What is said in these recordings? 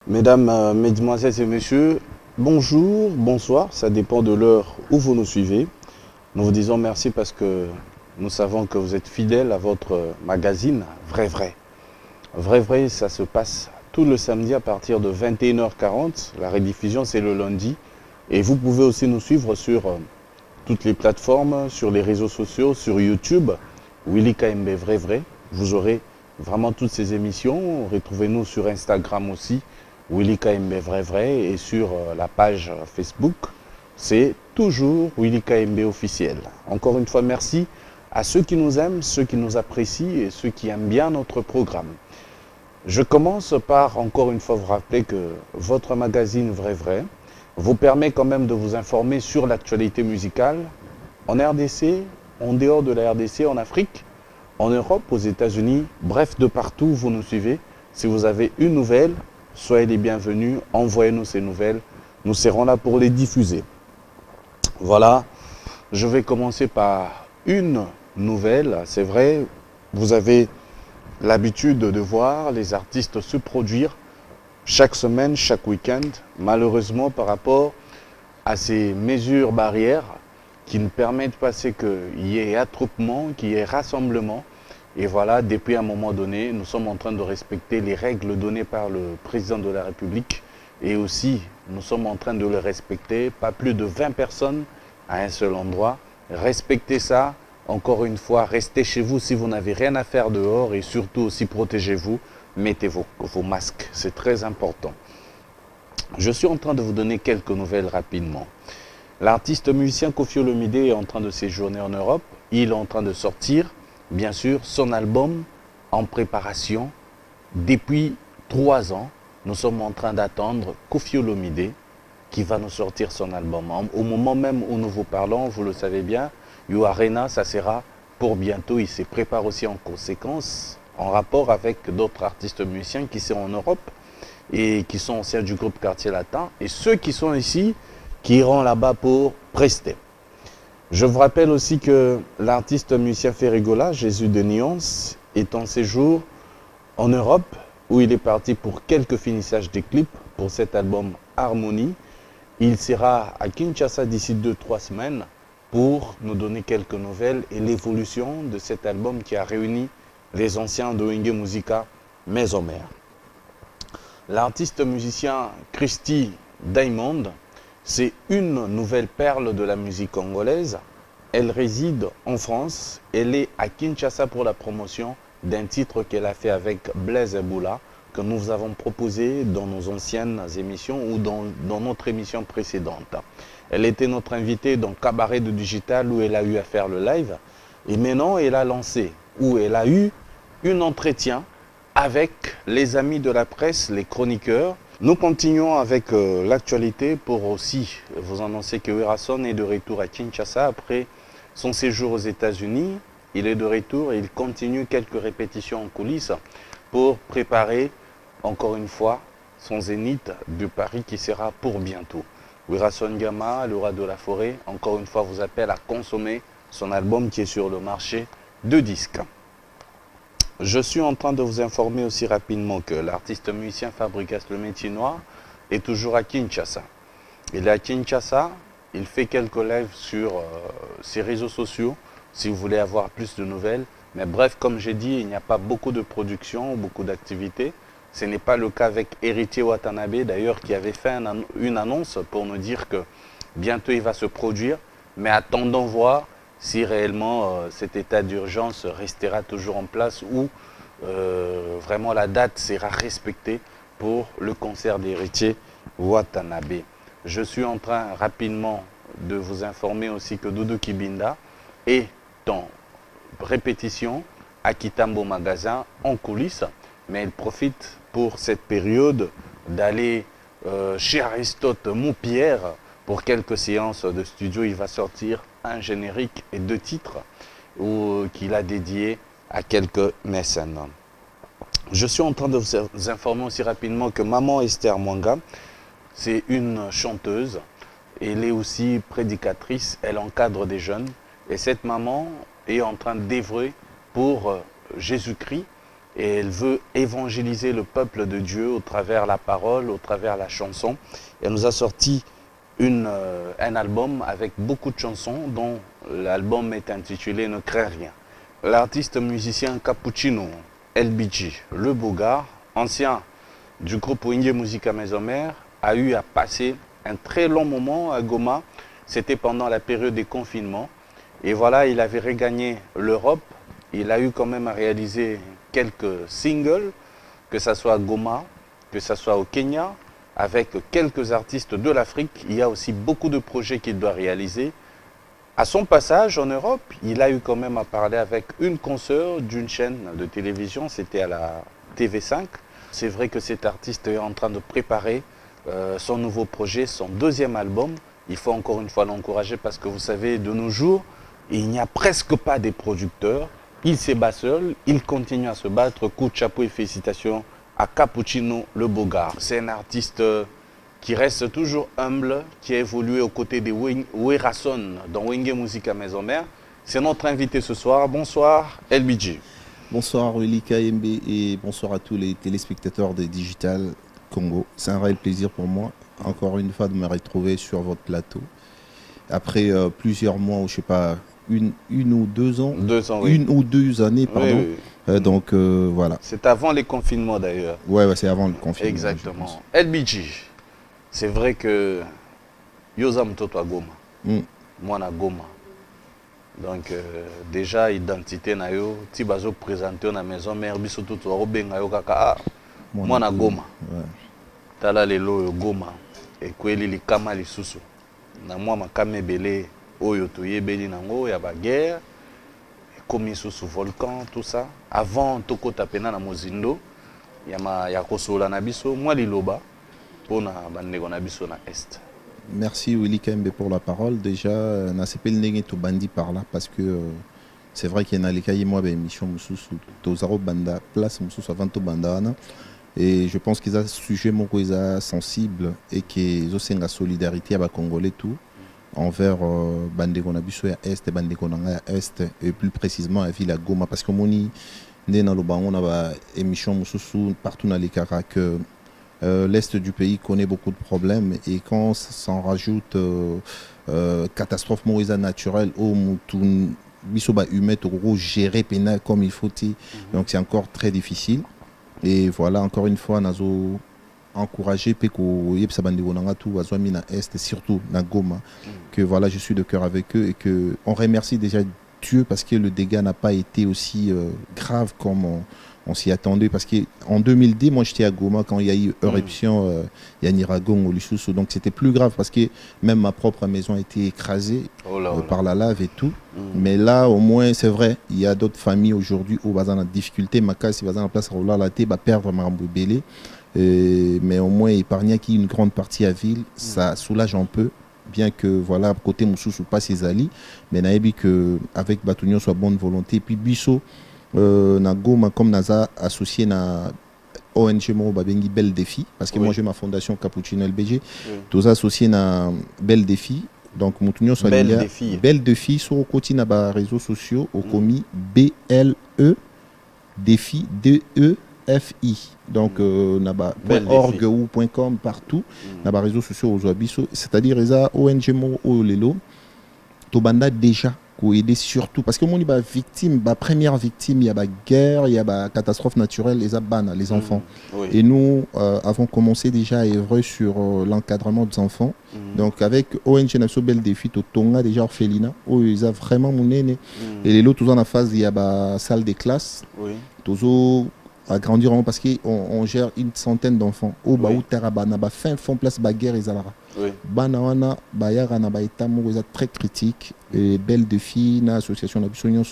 Mesdames, mesdemoiselles et messieurs, bonjour, bonsoir, ça dépend de l'heure où vous nous suivez. Nous vous disons merci parce que nous savons que vous êtes fidèles à votre magazine Vrai Vrai. Vrai Vrai, ça se passe tout le samedi à partir de 21h40. La rediffusion, c'est le lundi. Et vous pouvez aussi nous suivre sur toutes les plateformes, sur les réseaux sociaux, sur YouTube, Willy KMB Vrai Vrai. Vous aurez vraiment toutes ces émissions. Retrouvez-nous sur Instagram aussi, Willy KMB Vrai Vrai, et sur la page Facebook, c'est toujours Willy KMB officiel. Encore une fois, merci à ceux qui nous aiment, ceux qui nous apprécient et ceux qui aiment bien notre programme. Je commence par encore une fois vous rappeler que votre magazine Vrai Vrai vous permet quand même de vous informer sur l'actualité musicale en RDC, en dehors de la RDC, en Afrique, en Europe, aux États-Unis, bref, de partout où vous nous suivez. Si vous avez une nouvelle, soyez les bienvenus, envoyez-nous ces nouvelles, nous serons là pour les diffuser. Voilà, je vais commencer par une nouvelle. C'est vrai, vous avez l'habitude de voir les artistes se produire chaque semaine, chaque week-end. Malheureusement, par rapport à ces mesures barrières qui ne permettent pas qu'il y ait attroupement, qu'il y ait rassemblement. Et voilà, depuis un moment donné, nous sommes en train de respecter les règles données par le président de la République. Et aussi, nous sommes en train de les respecter, pas plus de 20 personnes à un seul endroit. Respectez ça. Encore une fois, restez chez vous si vous n'avez rien à faire dehors et surtout aussi protégez-vous. Mettez vos masques, c'est très important. Je suis en train de vous donner quelques nouvelles rapidement. L'artiste musicien Koffi Olomide est en train de séjourner en Europe. Il est en train de sortir, bien sûr, son album en préparation. Depuis 3 ans, nous sommes en train d'attendre Koffi Olomide qui va nous sortir son album. Au moment même où nous vous parlons, vous le savez bien, You Arena, ça sera pour bientôt. Il se prépare aussi en conséquence, en rapport avec d'autres artistes musiciens qui sont en Europe et qui sont anciens du groupe Quartier Latin. Et ceux qui sont ici, qui iront là-bas pour prester. Je vous rappelle aussi que l'artiste musicien Ferrigola, Jésus de Nyons, est en séjour en Europe, où il est parti pour quelques finissages des clips pour cet album Harmonie. Il sera à Kinshasa d'ici 2-3 semaines pour nous donner quelques nouvelles et l'évolution de cet album qui a réuni les anciens de Wenge Musica Maison Mère. L'artiste musicien Christy Diamond, c'est une nouvelle perle de la musique congolaise. Elle réside en France. Elle est à Kinshasa pour la promotion d'un titre qu'elle a fait avec Blaise Eboula, que nous avons proposé dans nos anciennes émissions ou dans notre émission précédente. Elle était notre invitée dans Cabaret de Digital où elle a eu à faire le live. Et maintenant, elle a lancé, où elle a eu un entretien avec les amis de la presse, les chroniqueurs. Nous continuons avec l'actualité pour aussi vous annoncer que Werason est de retour à Kinshasa après son séjour aux États-Unis. Il est de retour et il continue quelques répétitions en coulisses pour préparer encore une fois son zénith de Paris qui sera pour bientôt. Werason Gama, le roi de la forêt, encore une fois vous appelle à consommer son album qui est sur le marché de disques. Je suis en train de vous informer aussi rapidement que l'artiste musicien Fabrikas le Métier Noir est toujours à Kinshasa. Il est à Kinshasa, il fait quelques lives sur ses réseaux sociaux, si vous voulez avoir plus de nouvelles. Mais bref, comme j'ai dit, il n'y a pas beaucoup de production, beaucoup d'activités. Ce n'est pas le cas avec Héritier Watanabe, d'ailleurs, qui avait fait une annonce pour nous dire que bientôt il va se produire. Mais attendons voir si réellement cet état d'urgence restera toujours en place ou vraiment la date sera respectée pour le concert d'Héritier Watanabe. Je suis en train rapidement de vous informer aussi que Doudou Kibinda est en répétition à Kitambo Magasin en coulisses, mais il profite pour cette période d'aller chez Aristote Montpierre pour quelques séances de studio. Il va sortir un générique et 2 titres qu'il a dédiés à quelques mécènes. Je suis en train de vous informer aussi rapidement que Maman Esther Mwanga, c'est une chanteuse. Elle est aussi prédicatrice, elle encadre des jeunes. Et cette maman est en train d'œuvrer pour Jésus-Christ et elle veut évangéliser le peuple de Dieu au travers la parole, au travers la chanson. Elle nous a sorti un album avec beaucoup de chansons dont l'album est intitulé Ne crains rien. L'artiste musicien Cappuccino LBG, le Bogard, ancien du groupe Wenge Musica Maison Mère, a eu à passer un très long moment à Goma. C'était pendant la période des confinements. Et voilà, il avait regagné l'Europe. Il a eu quand même à réaliser quelques singles, que ce soit à Goma, que ce soit au Kenya, avec quelques artistes de l'Afrique. Il y a aussi beaucoup de projets qu'il doit réaliser. À son passage en Europe, il a eu quand même à parler avec une consoeur d'une chaîne de télévision, c'était à la TV5. C'est vrai que cet artiste est en train de préparer son nouveau projet, son deuxième album. Il faut encore une fois l'encourager parce que vous savez, de nos jours, il n'y a presque pas de producteurs. Il se bat seul, il continue à se battre. Coup de chapeau et félicitations à Cappuccino le Bogard. C'est un artiste qui reste toujours humble, qui a évolué aux côtés de Werason dans Wenge Musica Maison Mère. C'est notre invité ce soir. Bonsoir, LBG. Bonsoir, Willy KMB, et bonsoir à tous les téléspectateurs de Digital Congo. C'est un réel plaisir pour moi, encore une fois, de me retrouver sur votre plateau. Après plusieurs mois, ou je sais pas, une ou 2 ans, 2 ans, oui. Une ou 2 années, pardon. Oui, oui. Donc voilà. C'est avant les confinements d'ailleurs. Ouais, c'est avant le confinement. Exactement. LBG. C'est vrai que Yozam Toto Goma, moi na Goma. Donc déjà identité na yo, ti bazo présenter na maison mère biso toto robenga yo kaka moi na Goma. Tala lelo yo Goma e kweli likama lisusu. Na moi makame belé oyo toyebeli nango ya ba guerre, comme sous volcan tout ça. Avant toko tapena na mozindo ya kosola na biso moi liloba. Merci Willy Kembe pour la parole. Déjà, on a sepel négé tout bandi par là parce que c'est vrai qu'il y a les cahiers moi émission sous Tozaro banda place sous avant tout bandana et je pense qu'ils a sujet mon cosa sensible et qu'ils ont une solidarité à Congolais tout envers bande qu'on a biso à est bande qu'on a à est et plus précisément à Ville à Goma parce que moni né dans le bas on a émission sous partout dans les caracs. L'Est du pays connaît beaucoup de problèmes et quand s'en rajoute catastrophe naturelle au Moutoun, Bisoba humain au gérer pénal comme il faut. Donc c'est encore très difficile. Et voilà, encore une fois, nous encouragé Peko tout Est et surtout na Goma que voilà, je suis de cœur avec eux et que on remercie déjà Dieu parce que le dégât n'a pas été aussi grave comme on s'y attendait parce qu'en 2010, moi j'étais à Goma quand il y a eu éruption, il y a Niragon au Lussusu, donc c'était plus grave parce que même ma propre maison a été écrasée par la lave et tout. Mais là, au moins, c'est vrai, il y a d'autres familles aujourd'hui où ils ont des difficultés. Ma case, ils ont la place à la tête, perdre ma belé. Mais au moins, épargner qui une grande partie à ville, ça soulage un peu. Bien que voilà, côté Moussous pas ses alliés, mais naïbi que avec Batunion soit bonne volonté. Et puis Bisso, na Goma comme Naza associé na ONG mo babengi Bel Défi parce que moi j'ai ma fondation Cappuccino LBG tous associés na Bel Défi donc Moutounio soit Bel Défi sur côté na ba réseaux sociaux au commis BLE Défi DEFI donc na ba .org ou .com partout na ba réseaux sociaux aux abisso c'est-à-dire eza ONG mo o lelo to banda déjà pour aider surtout parce que mon victime, première victime, il y a la guerre, il y a la catastrophe naturelle, les enfants. Et nous avons commencé déjà à œuvrer sur l'encadrement des enfants. Donc avec ONG National Bel Défi, Tonga déjà orphelinat, où ils ont vraiment mon aîné. Et les autres, tout en face, il y a la salle des classes. Toujours à grandir parce qu'on gère une centaine d'enfants. Au Baou Terabana, fin fond place baguerre et Zalara. Banawana, Bayara, Baïtamo, très critique. Et Bel Défi, l'association d'Absonion,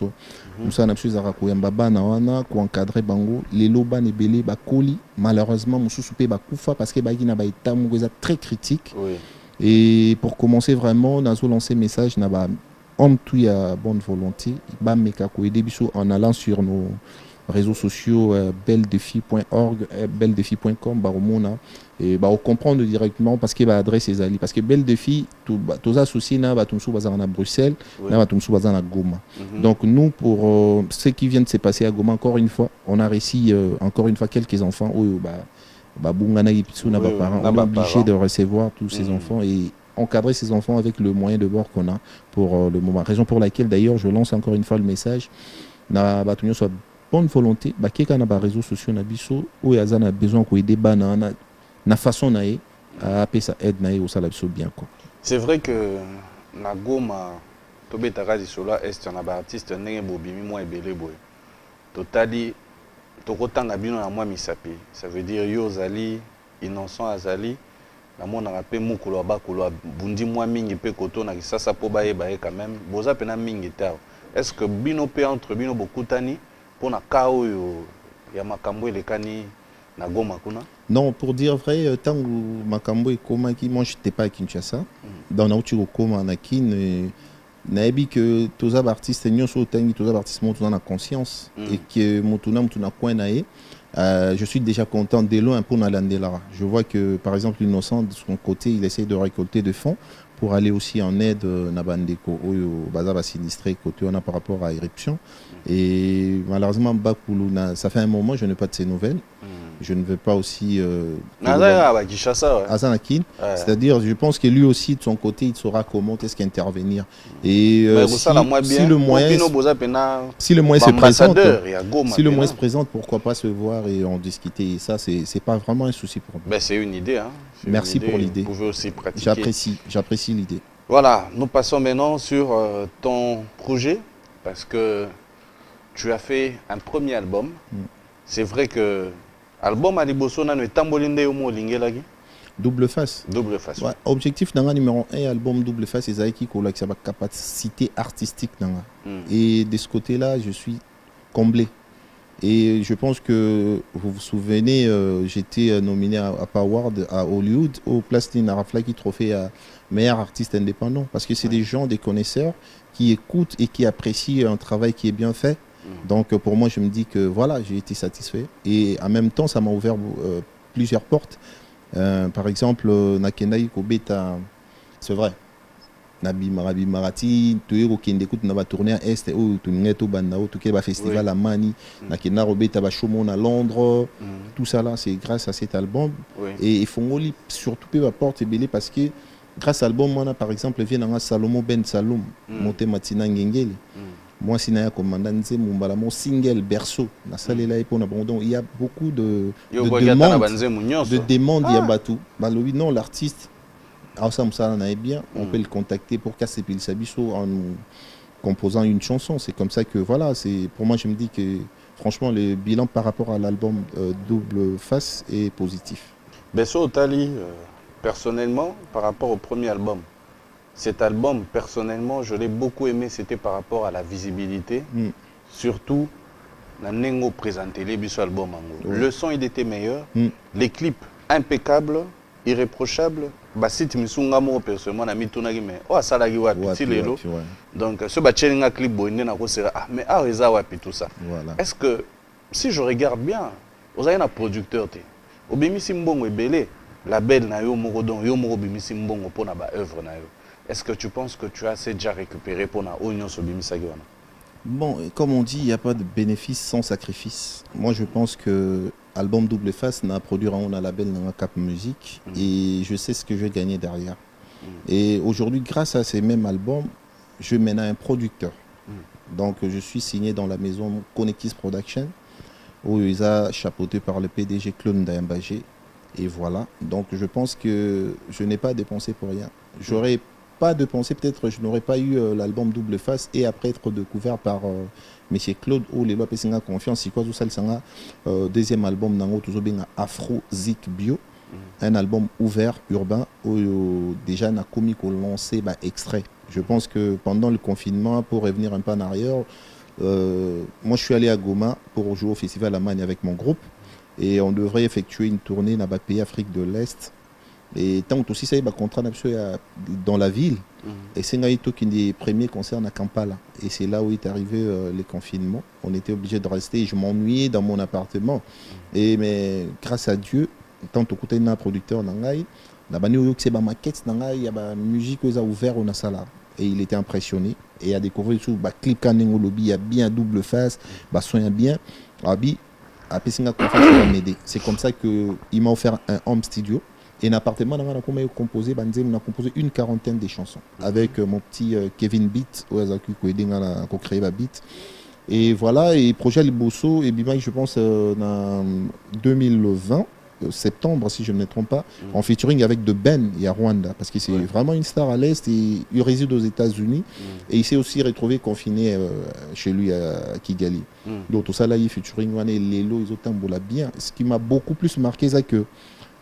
nous sommes à Banawana, qui encadrer Bango, les Loban et Belé, Bakoli, malheureusement, nous sommes Bakoufa parce que Bagina Baïtamo, très critique. Et pour commencer vraiment, nous avons lancé un message, nous avons tout à bonne volonté, en allant sur réseaux sociaux beldefi.org, beldefi.com, baromona et bah on comprendre directement parce qu'il va adresser les alliés parce que Beldefi tous associés na batumsu bazar na Bruxelles, na batumsu bazar na Goma. Donc nous pour ce qui vient de se passer à Goma encore une fois, on a réussi encore une fois quelques enfants où bah bungana yipisu na parents, on est obligé de recevoir tous ces enfants et encadrer ces enfants avec le moyen de bord qu'on a pour le moment. Raison pour laquelle d'ailleurs je lance encore une fois le message na batunyo soit bonne volonté ba keka na ba réseaux sociaux na biso où y a besoin ko aider bana na façon na ye à ça aide na ye au sala biso bien quoi. C'est vrai que na Goma to betaka di solo est na ba artiste ndenge bobimi moi ebele boy. Totali to kotanga bino na moi misapi. Ça veut dire yo zali innocent azali na mona rapé mukolo bakolo bundi moi mingi pe koto na kisasa po baye baye quand même boza pena mingi ta. Est-ce que bino pe entre bino bokutani pona kao yo ya makambo elekani na Goma kuna? Non, pour dire vrai, tant que makambo et koma qui moi j'étais pas à Kinshasa, dans na uchi koma na kin na ebi que tous les artistes nyons so tangi tous les artistes montent dans la conscience et que mutuna coin nae. Je suis déjà content de loin pour Nalandela. Je vois que par exemple Innocent de son côté, il essaie de récolter des fonds pour aller aussi en aide na bandeko au bazar sinistré côté on a par rapport à éruption et malheureusement Bakulu ça fait un moment je n'ai pas de ces nouvelles. Je ne veux pas aussi c'est-à-dire je pense que lui aussi de son côté il saura comment est-ce qu'intervenir et si le moyen se présente pourquoi pas se voir et en discuter et ça c'est pas vraiment un souci pour moi. C'est une idée hein. Merci pour l'idée. Vous pouvez aussi pratiquer. J'apprécie l'idée. Voilà, nous passons maintenant sur ton projet parce que tu as fait un premier album. C'est vrai que album Aliboso na no tambolinde yo mo lingelaki Double Face. Double Face. Ouais, objectif nanga numéro 1 album Double Face c'est qui ko la capacité artistique nanga. Et de ce côté-là, je suis comblé. Et je pense que vous vous souvenez, j'étais nominé à Award à Hollywood au Plastin Araflaki trophée à meilleur artiste indépendant parce que c'est des gens, des connaisseurs qui écoutent et qui apprécient un travail qui est bien fait. Donc pour moi je me dis que voilà j'ai été satisfait et en même temps ça m'a ouvert plusieurs portes. Par exemple Nakenai Kobeta, c'est vrai. Nabi Marati, tu es au Kindécoute, na tourné à Est, ou tu n'es au Bandao, tu es au festival à Mani, Nakena Robeta Bachomon à Londres, tout ça là c'est grâce à cet album. Et il faut surtout peu porte belé parce que grâce à l'album, moi par exemple vient dans Salomo Ben Saloum, monté Matina Ngengeli. Moi, si je suis mon single berceau, il y a beaucoup de demandes. Non, l'artiste, on peut le contacter pour casser Pil Sabiso en composant une chanson. C'est comme ça que, voilà, pour moi, je me dis que, franchement, le bilan par rapport à l'album Double Face est positif. Besso Tali, personnellement, par rapport au premier album, cet album, personnellement, je l'ai beaucoup aimé, c'était par rapport à la visibilité. Surtout, Nanengo présenté les biso album. Le son, il était meilleur. Les clips, impeccables, irréprochables. Basit Misunga, moi, personnellement, Nami Tunagi, mais oh, ça l'a dit, donc, ce bachelin clip, mais ah, tout ça. Est-ce que, si je regarde bien, vous avez un producteur, au Bimisimbongo et Belé, la belle na yo morodon, yo moro Bimisimbongo pour na ba œuvre na yo. Est-ce que tu penses que tu as assez déjà récupéré pour la Oignon sur Bimisagwana? Bon, comme on dit, il n'y a pas de bénéfice sans sacrifice. Moi, je pense que l'album Double Face n'a produit un label dans la Cap Musique et je sais ce que je vais gagner derrière. Et aujourd'hui, grâce à ces mêmes albums, je mène à un producteur. Donc, je suis signé dans la maison Connectis Production où ils sont chapeautés par le PDG Claude Ndayambagé. Et voilà. Donc, je pense que je n'ai pas dépensé pour rien. J'aurais pas de pensée, peut-être je n'aurais pas eu l'album Double Face et après être découvert par Monsieur Claude ou les lois Pessinga Confiance, c'est quoi tout ça, deuxième album Nango toujours bien Afro Zik Bio, un album ouvert urbain où déjà n'a commis qu'on lancé extrait. Je pense que pendant le confinement, pour revenir un peu en arrière, moi je suis allé à Goma pour jouer au festival à Magne avec mon groupe et on devrait effectuer une tournée dans le pays Afrique de l'Est. Et tant que aussi ça y est contrat dans la ville. Et c'est un des premiers concerts à Kampala. Et c'est là où est arrivé les confinements. On était obligé de rester. Je m'ennuyais dans mon appartement. Et mais grâce à Dieu, tant que côté d'un producteur nangai, la bannière c'est ma maquette nangai, il y a la musique qui a ouvert au sala. Et il était impressionné. Et il a découvert tout bah clip caning lobby, il y a bien double face, bah soin bien. Abi, après c'est m'aider. C'est comme ça que il m'a offert un home studio. Et un appartement, on a composé une quarantaine de chansons avec mon petit Kevin Beat, qui a créé la beat. Et voilà, et projet Liboso, et Bima, je pense, en 2020, septembre, si je ne me trompe pas, en featuring avec de Ben et à Rwanda, parce que c'est vraiment une star à l'Est, et il réside aux États-Unis, et il s'est aussi retrouvé confiné chez lui à Kigali. Donc tout ça là, il featuring, et Lelo, ils ont bien. Ce qui m'a beaucoup plus marqué, c'est que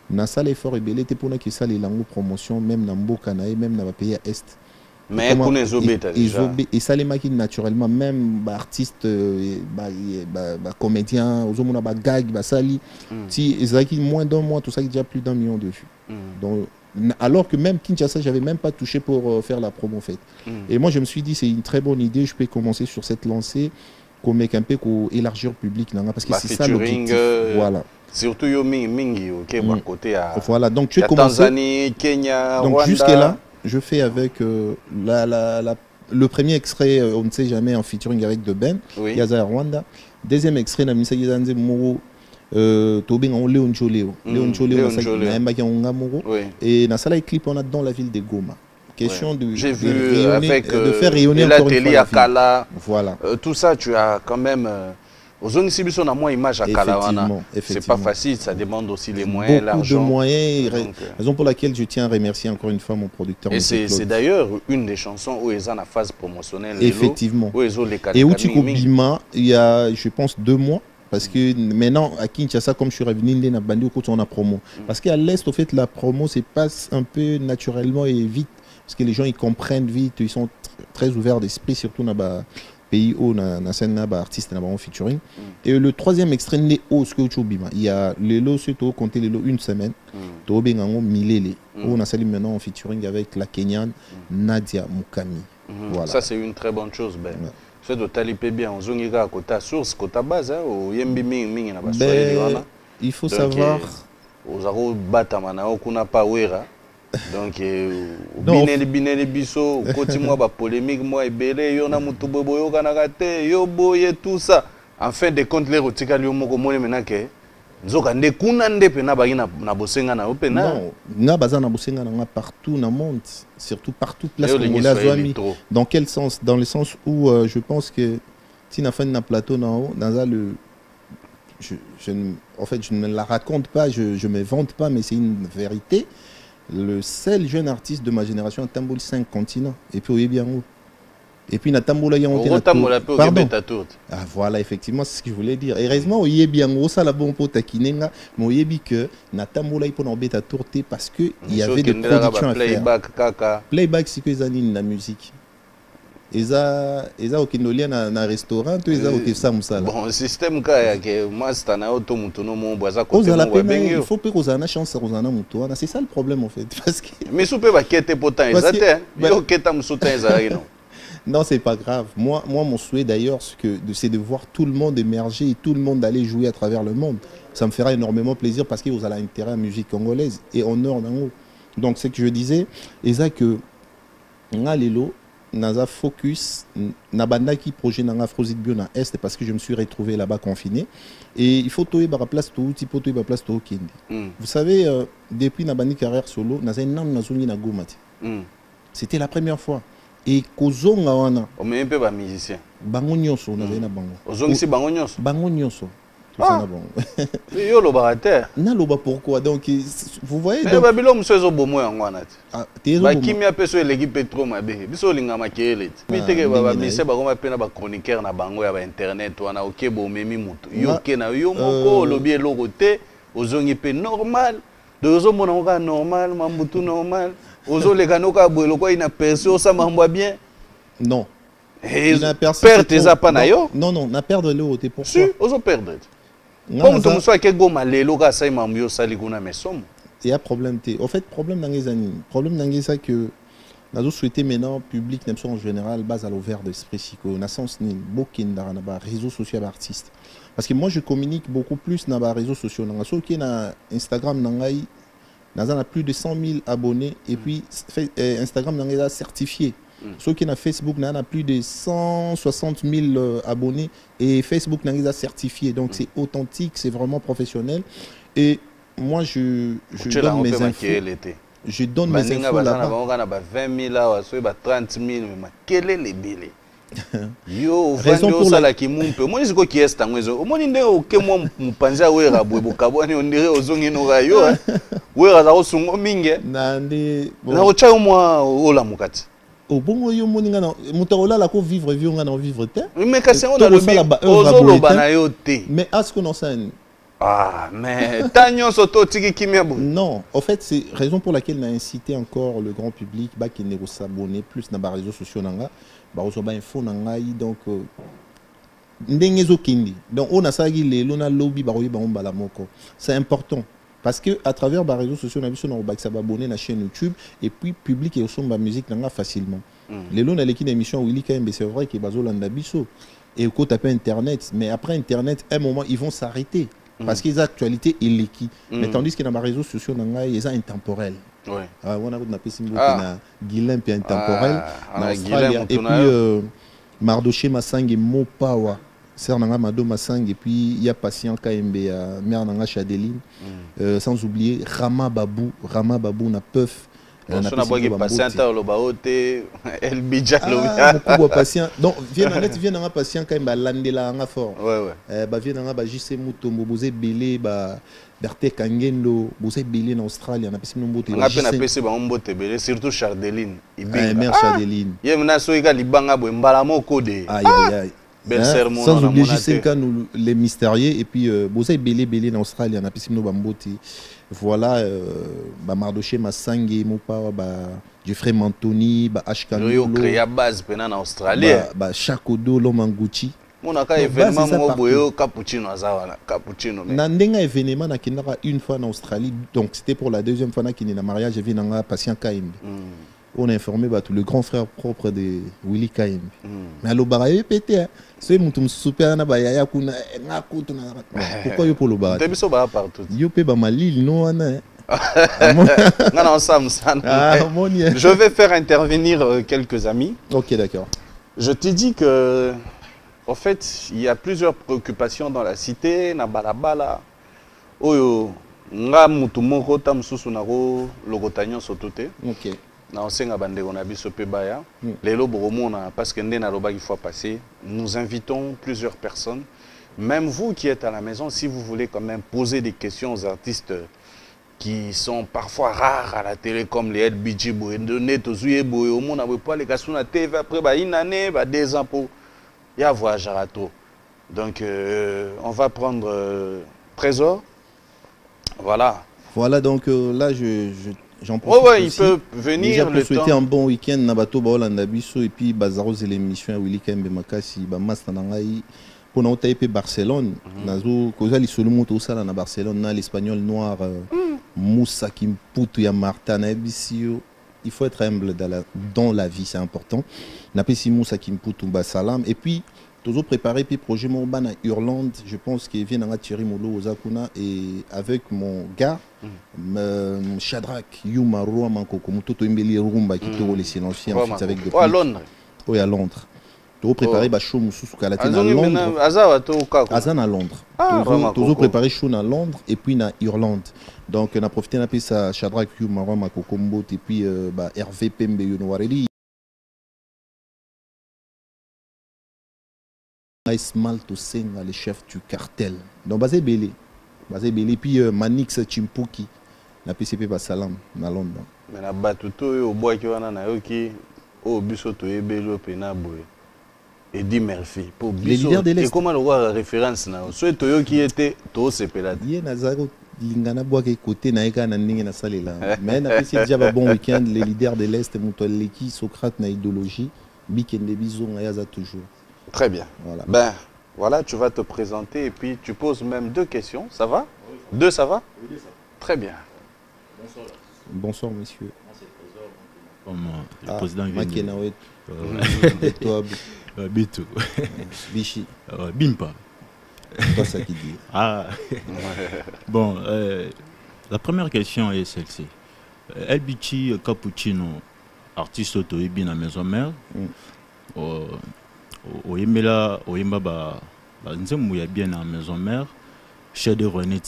na sala effort ebele te pona ki sala lango promotion même na mboka na même na pays à est mais kuna ezobeta déjà et ça les maki naturellement même ba artiste comédien ozomona ba gag ba sali si ezaki moins d'un mois tout ça déjà plus d'1 million de vues donc alors que même Kinshasa j'avais même pas touché pour faire la promo en fait et moi je me suis dit c'est une très bonne idée, je peux commencer sur cette lancée comme un peu pour élargir le public parce que c'est ça l'objectif voilà. Surtout yo mingi OK bon côté à voilà donc tu es commencé Tanzanie, Kenya, donc Rwanda. Jusque là je fais avec le premier extrait on ne sait jamais en featuring avec de Ben Yaza Rwanda, deuxième extrait na Misaki Zanze Moro Tobin on Léon Choleo et na sala clip on a dans la ville de Goma. Question de faire rayonner encore une fois la ville. Voilà. Tout ça tu as quand même aux zones ici, on a moins image à Kalawana. C'est pas facile, ça demande aussi les moyens, l'argent. Beaucoup de moyens, raison pour laquelle je tiens à remercier encore une fois mon producteur. Et c'est d'ailleurs une des chansons où ils ont la phase promotionnelle. Effectivement. Où ils ont les et où tu Bima, il y a, je pense, 2 mois. Parce que maintenant, à Kinshasa, comme je suis revenu, on a promo. Parce qu'à l'Est, au fait, la promo se passe un peu naturellement et vite. Parce que les gens, ils comprennent vite, ils sont très ouverts d'esprit, surtout dans pays où na scène na artiste na en featuring et le troisième extrait n'est au ce que tu bima il y a les lots surtout compter les lots une semaine to bengango milele on a sali maintenant en featuring avec la Kenyane Nadia Mukami. Voilà, ça c'est une très bonne chose. Ben c'est de taliper bien on zongiga à côté source côté base au yembi mingi na baswahili wana il faut savoir aux aro batamana okuna pa wera. Donc bineli biso koti moi ba polémique moi ebele yo na mutu boyo kanaka te yo boye tout ça en fin de compte les rotika lio moko mone menake nzoka nde kuna nde pena ba na bosenga na opena non nga baza na bosenga na partout dans le monde surtout partout place comme la Zoami. Dans quel sens? Dans le sens où je pense que si na fin na plateau dans le en fait je ne la raconte pas, je me vante pas mais c'est une vérité. Le seul jeune artiste de ma génération a tambour 5 continents et puis il bien haut. Et puis Natamboula y a monté ah voilà effectivement c'est ce que je voulais dire. Heureusement il est bien haut ça la bon pour takinenga mais il dit que Natamboula il peut en bêta tourter parce que il y avait des productions à faire. Playback c'est que les années la musique. Eza okindolia na restaurant to eza okesa musala bon système ka que master na auto mutuno mo boza côté mo bengi il faut que ozana chance ozana mutu wana c'est ça le problème en fait parce que mais soupe ba kete potan ezate yo keta musuta ezali non non c'est pas grave moi mon souhait d'ailleurs c'est de voir tout le monde émerger et tout le monde aller jouer à travers le monde. Ça me fera énormément plaisir parce que vous avez intérêt à la musique congolaise et honneur dans haut. Donc c'est que je disais eza que ngalelo naza focus nabanda qui projet na Afrozik bio na est parce que je me suis retrouvé là-bas confiné et il faut toyer ba place tout type toyer ba place tout kende. Vous savez depuis nabandi carrière solo naza nam nazungi na Goma. C'était la première fois et kozonga wana o même peu ba musicien bango nyonso naza na bango ozongi si bango nyonso ah yo lo barater na loba pourquoi donc vous voyez donc babilo msezo bomo yango wana ti ba kimia peso eleki petro mabe biso linga makele miteke baba mise ba koma pena ba chroniqueur na bango ya ba internet wana oke bo memi mutu yo ke na yo moko lobi eloko te ozongi pe normal dozo mona ngoka normal mambutu normal ozo lekano ka boelo ko ina perso ça mambwa bien non perdre tes apana yo non na perdre le côté pourquoi si ozo perdre comme tout soit que goma lelo ka sai mamyo sali kuna mesomo il y a problème. En fait, problème dans les années. Problème dans les années que nous souhaitons maintenant, public, en général, base à l'ouvert d'esprit, si on a sens ni beaucoup dans les réseaux sociaux d'artistes. Parce que moi, je communique beaucoup plus dans les réseaux sociaux. Dans Instagram, nous avons plus de 100 000 abonnés et puis Instagram nous a certifié. Ceux qui ont Facebook nous a plus de 160 000 abonnés et Facebook nous a certifié. Donc c'est authentique, c'est vraiment professionnel. Et moi je donne mes infos. Je donne mes infos là-bas. 20 000 30 000 quel est le billet? Yo raison pour la qui mumpe moi niziko kiesta ngwezo omoni nde okemo mupanza wera bwebo kaboni ondire ozongi no rayo wera za osungo minge nande na ocha mwa ola mukati obongo yo moninga na mutola la ko vivre vivre na vivre te mais kasi on a le ozolo bana yo te mais est-ce que non ça ah mais tanyo soto tiki kimia bo non en fait c'est raison pour laquelle on a incité encore le grand public ba qui ne s'abonner plus na ba réseaux sociaux nanga ba info nangai donc ndengezo kindi donc on a ça qui les lona lobby ba royi ba mbala moko c'est important parce que à travers les réseaux sociaux on a vu sur ba s'abonner na chaîne YouTube et puis public et au son ba musique nanga facilement les lona l'équipe d'émission Willy KMB c'est vrai que bazolanda biso et ko taper internet mais après internet à un moment ils vont s'arrêter parce qu'ils ont actualité et l'équipe mais tandis que dans les réseaux sociaux nanga ils sont intemporels. Ouais. On a Guilin puis intemporel en Australie et puis Mardoché Massang Mopawa sœur nanga Mado Massang et puis il y a patient KMB mère nanga Chadeline sans oublier Rama Babou na Peuf on a pas patient le baote El Bidjalo beaucoup patient donc vient nanga patient KMB landela nga fort ouais ba vient nanga ba JC Mutombo bozé belé ba Berthe Kangendo, vous êtes belé en Australie, on a passé nombre de on a passé nombre de belé, surtout Chardeline. Mère Chardeline. Il y a maintenant soiga libanga bo mbalamo code. Aïe aïe aïe. Bel sermon. Sans oublier JC nous les mystérieux et puis vous êtes belé en Australie, on a passé nos bambote. Voilà ba Mardoché Massangé Mopa ba Jeffrey Mantoni ba Ashkano. Yo créa base pena en Australie. Ba Chakodo Lomanguchi. On a événement mo cappuccino azawala cappuccino na ndenga événement na kinaka une fois en Australie donc c'était pour la deuxième fois na kinina mariage vient nga patient KMB on a informé tout le grand frère propre de Willy KMB mais allo baraye pété c'est mutum super na ba yaya kuna nga kutu na pourquoi yo pour le bara tebiso ba partout yo pe ba malili no wana je vais faire intervenir quelques amis. OK d'accord. Je te dis que en fait, il y a plusieurs préoccupations dans la cité, na balabala. Oyo, nga mutu moko ta mususu nako logotanyo sotote. OK. Na osenga bande on a biso pe baya. Lelo boromona parce que ndena loba il faut passer. Nous invitons plusieurs personnes. Même vous qui êtes à la maison, si vous voulez quand même poser des questions aux artistes qui sont parfois rares à la télé comme les LBG Boendone, Tozuye Boye, au monde n'a pas les Kasuna TV après bah une année, bah 2 ans pour y a voyage à trop. Donc on va prendre Trésor. Voilà. Voilà donc là j'en profite. Ouais, il peut venir déjà le souhaiter temps. un bon week-end Nabato Baolanda Biso et puis Bazaro et l'émission Willy KMB Makasi ba Master Nangai pour nous taper Barcelone. Nazo causa li solo moto sala na Barcelone na l'espagnol noir Moussa Kimputu ya Marta na Bisio. Il faut être humble dans la vie, c'est important. Napesi Moussa Kimputu ba salam et puis toujours préparé puis projet mon ban à Irlande, je pense qu'il vient à Thierry Molo Ozakuna et avec mon gars Shadrach Yuma Roa Mankoko Mutoto Imbeli Rumba qui tourne les silencieux en fait avec des à Londres. Oui, à Londres. Toujours préparé ba show Moussou Kalatina à Londres. Azan à Londres. Toujours préparé show à Londres et puis à Irlande. Donc on a profité d'un peu ça Shadrach Yuma Roa Mankoko Mbot et puis ba Hervé Pembe Yonowareli. Ismail Tosenga, le chef du cartel. Donc, basé Belé. Puis Manix Chimpuki, la PCP Basalam, à Londres. Mais la batuto, au bois qui va na yoki, au bisoto et belo penaboy. Et dit Murphy. Pour les leaders de l'Est. Et comment le voir la référence là? Soit Toyo qui était, Toyo c'est pelade. Il y a Nazaro, Lingana Bois côté Naïka Nanding na Salela. Mais na PC déjà bon week-end, les leaders de l'Est, Moutoleki, Socrate, na idéologie, Bikende Bizon, Ayaza toujours. Très bien. Voilà. Ben, voilà, tu vas te présenter et puis tu poses même 2 questions. Ça va? Oui, 2, ça va? Oui, ça va. Très bien. Bonsoir, monsieur. Comme le président vient de... Bitou. Bichi. Bimpa. C'est pas ça qui dit. Ah. Bon, la première question est celle-ci. El Bichi Cappuccino, artiste autoébé dans la maison mère. Oyemela, Oyemba, Nzemouya bien dans la maison mère. Chef de René,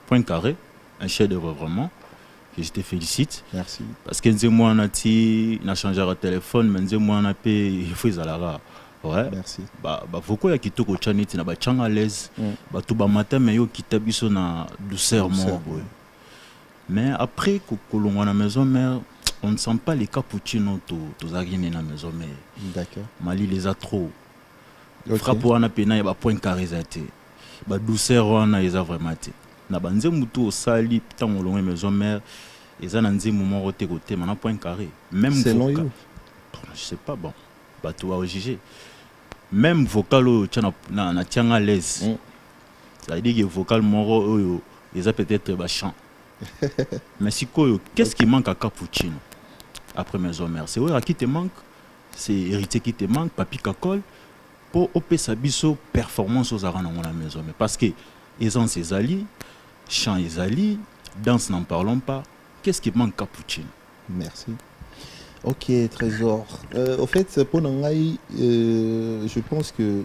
point carré. Un chef d'œuvre vraiment. Que je te félicite. Merci. Parce que Nzemouya n'a changé de téléphone, mais Nzemouya n'a pas fait Zalara. Ouais. Merci. Beaucoup ya kitoko chaniti na ba changa à l'aise. Tout ba matin mais yo kitabiso na douceur mo. Mais après kolongwa na maison mère, on ne sent pas les cappuccinos to zagine na maison mère. D'accord. Mali les a trop. Frappe wana pena ya ba point carré zate. Ba douceur wana eza vraiment te. Na banze mutu osali tango longwe maison mère, eza na nzi moment roté côté mana point carré. Même selon you. Je sais pas bon. Ba to va juger. Même vocal na tianga à l'aise. Ça veut dire que vocal moro ils a peut-être ba chant. Mais si qu'est-ce qui manque à Cappuccino après maison mère? C'est à qui te manque, c'est héritier qui te manque, papi kakol pour opé sabiso performance aux arans dans la maison mère parce que ils ont ses alliés, chant les alliés, danse n'en parlons pas. Qu'est-ce qui manque Cappuccino? Merci. Ok, Trésor. Au fait, pour Nangaï, je pense que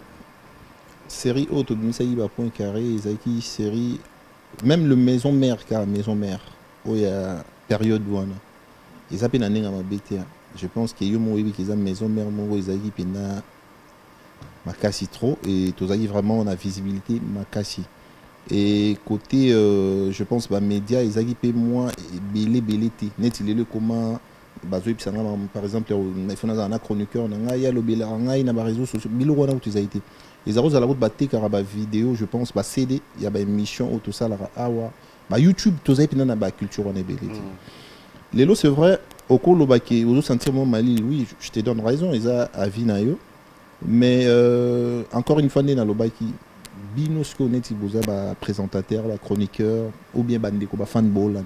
série haute de Misaïba Point Carré, Isaki, série, même le Maison Mère, car Maison Mère, où il y a période où on a, ils appellent un à ma BTA. Je pense qu'il y a une Maison Mère, mon Isaki, Pena, Makassi trop, et tous vraiment la visibilité, Makassi. Et côté, je pense, bah, médias, Isaki, paie moins, belé, net, il est le comment. Par exemple, il faut un chroniqueur, il y a le réseau social, les arroses à la route battent car la vidéo, je pense, bah CD, il y a une émission tout ça, bah YouTube, tout ça, et puis il y a la culture en ébélé. Les lots, c'est vrai, au cours de l'obaki, aux sentiments Mali, oui, je te donne raison, ils ont à Vinayo, mais encore une fois, dans l'obaki, binos connaît, il y a présentateur, chroniqueur, ou bien bandeko, fanball,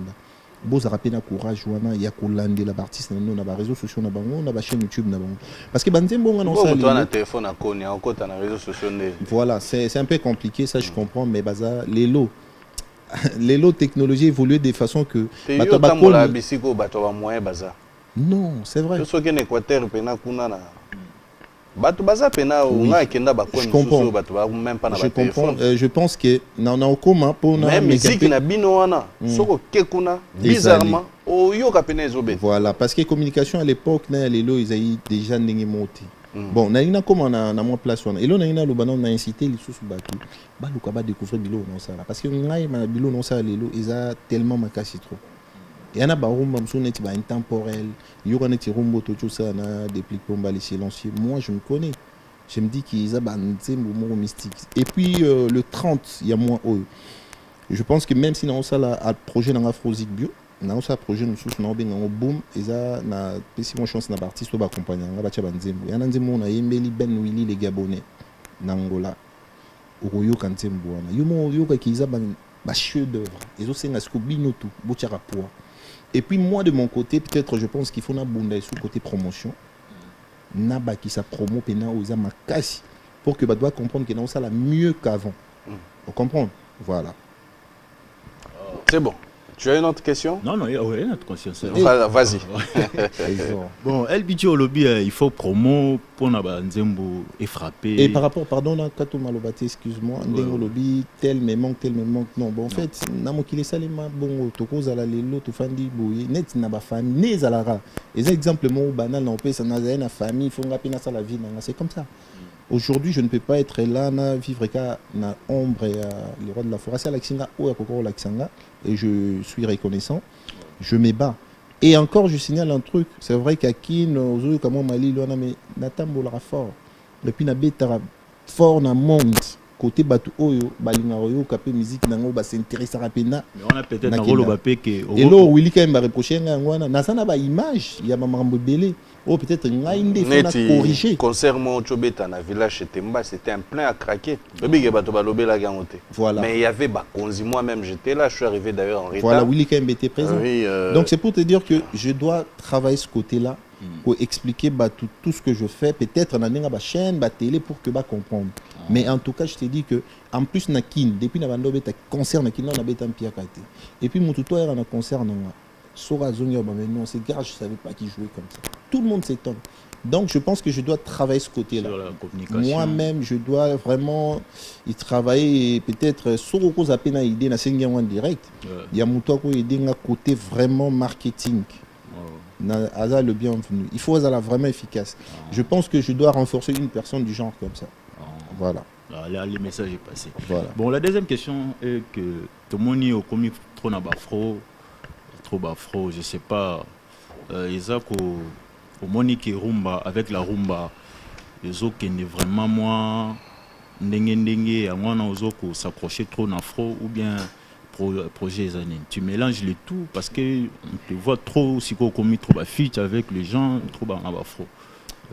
boza rapena courage wana ya kolande la artiste na ba réseaux sociaux na bango na ba chaîne YouTube na bango parce que banzembo nga non ça na téléphone à koni encore na réseaux sociaux voilà c'est un peu compliqué ça je comprends mais baza les lots technologie évoluent de façon que bato ba kola bisiko bato ba moyen baza non c'est vrai je que en Équateur pena kuna na bato baza pena nga kenda ba kono susu bato ba même pas na ba téléphone je pense que na au commun pour na musique na bino wana soko kekuna bizarrement o yo ka pena ezobe voilà parce que communication à l'époque na les lots ils avaient déjà ndenge monté bon na ina comment na mon place wana et là na ina lo bana na incité les sous bato ba luka ba découvrir bilo non ça parce que ngai ma bilo non ça les lots ils a tellement makasi trop. Il y en a qui intemporel, il y a des rumbo tout ça, des plis les silencieux. Moi, je me connais. Je me dis qu'ils ont un mystique. Et puis, le 30, il y a moins haut. Je pense que même si on a un projet dans l'Afrosic Bio, on a un projet nous sous un boom, et ça, on a une chance d'un artiste qui va accompagner. Il y a un démon, il y a un Ben Willy, les Gabonais, Nangola, Oroyo Kantembo. Il y a un chef d'œuvre. Ils ont un scobino tout, Boutiara Poa. Et puis moi de mon côté, peut-être je pense qu'il faut n'abonder sous côté promotion. Naba qui sa promo pena aux makasi pour que doit comprendre que non ça la mieux qu'avant. Vous comprenez? Voilà. C'est bon. Tu as une autre question? Non, il y a une autre question. Vas-y. Bon, El Bichi au lobby, il faut promo pour Nzembo et frapper. Et par rapport, pardon, Kato Malobate, excuse-moi, Ndengo lobby, tel me manque. Non, bon, en fait, Namo Kile Salema, bon, Toko Zalalelo, Tofandi Boye, net Naba famille, né Zalara. Et exemple, mon banal, non, ça n'a une famille, il faut rappeler ça la vie, c'est comme ça. Aujourd'hui, je ne peux pas être là, vivre qu'à ombre et les rois de la forêt. C'est Alexinga ou à Kokoro Laxanga. Et je suis reconnaissant. Je me bats. Et encore, je signale un truc. C'est vrai qu'à Kin, aux autres, comme Mali, mais Natambolara fort. Et puis, Nabetara fort dans le monde. Côté Batu Oyo, Balinga Oyo, Kapé musique, Nango, s'intéresse à Rapena. Mais on a peut-être un rôle au Bapé qui. Et là, Willy Kaim va reprocher, Nasana, image, il y a Mamambo Belé. Oh, peut-être il faut corriger. Concert Chobeta na village chez Temba, c'était un plein à craquer. Voilà. Mais il y avait Bakonzi, moi-même j'étais là, je suis arrivé d'ailleurs en retard. Voilà, Willy Kembe était présent. Oui, donc c'est pour te dire que je dois travailler ce côté-là pour expliquer tout ce que je fais. Peut-être dans la chaîne, la télé pour que comprendre. Mais en tout cas, je te dis que en plus Nakin, depuis na bando beta concert Nakin, on a beta Pierre Kate. Et puis mon tuto era na concert non. Sora Zonga, mais non, c'est grave, je ne savais pas qu'il jouait comme ça. Tout le monde s'étonne. Donc, je pense que je dois travailler ce côté-là. Moi-même, je dois vraiment y travailler et peut-être sur le cause à peine idée na sengi en direct. Il y a mon toit qui est côté vraiment marketing. Aza le bienvenu. Il faut être vraiment efficace. Je pense que je dois renforcer une personne du genre comme ça. Voilà. Là, le message est passé. Voilà. Bon, la deuxième question est que tout le monde est au commis trop n'abafro. Trop bafro, je sais pas. Isaac au Monique Rumba, avec la Rumba, les autres qui n'est vraiment moi, n'engue, à moi, aux autres s'accrocher trop n'afro ou bien projet années. Tu mélanges le tout parce que on te voit trop, si on commis trop bafit avec les gens, trop bafro.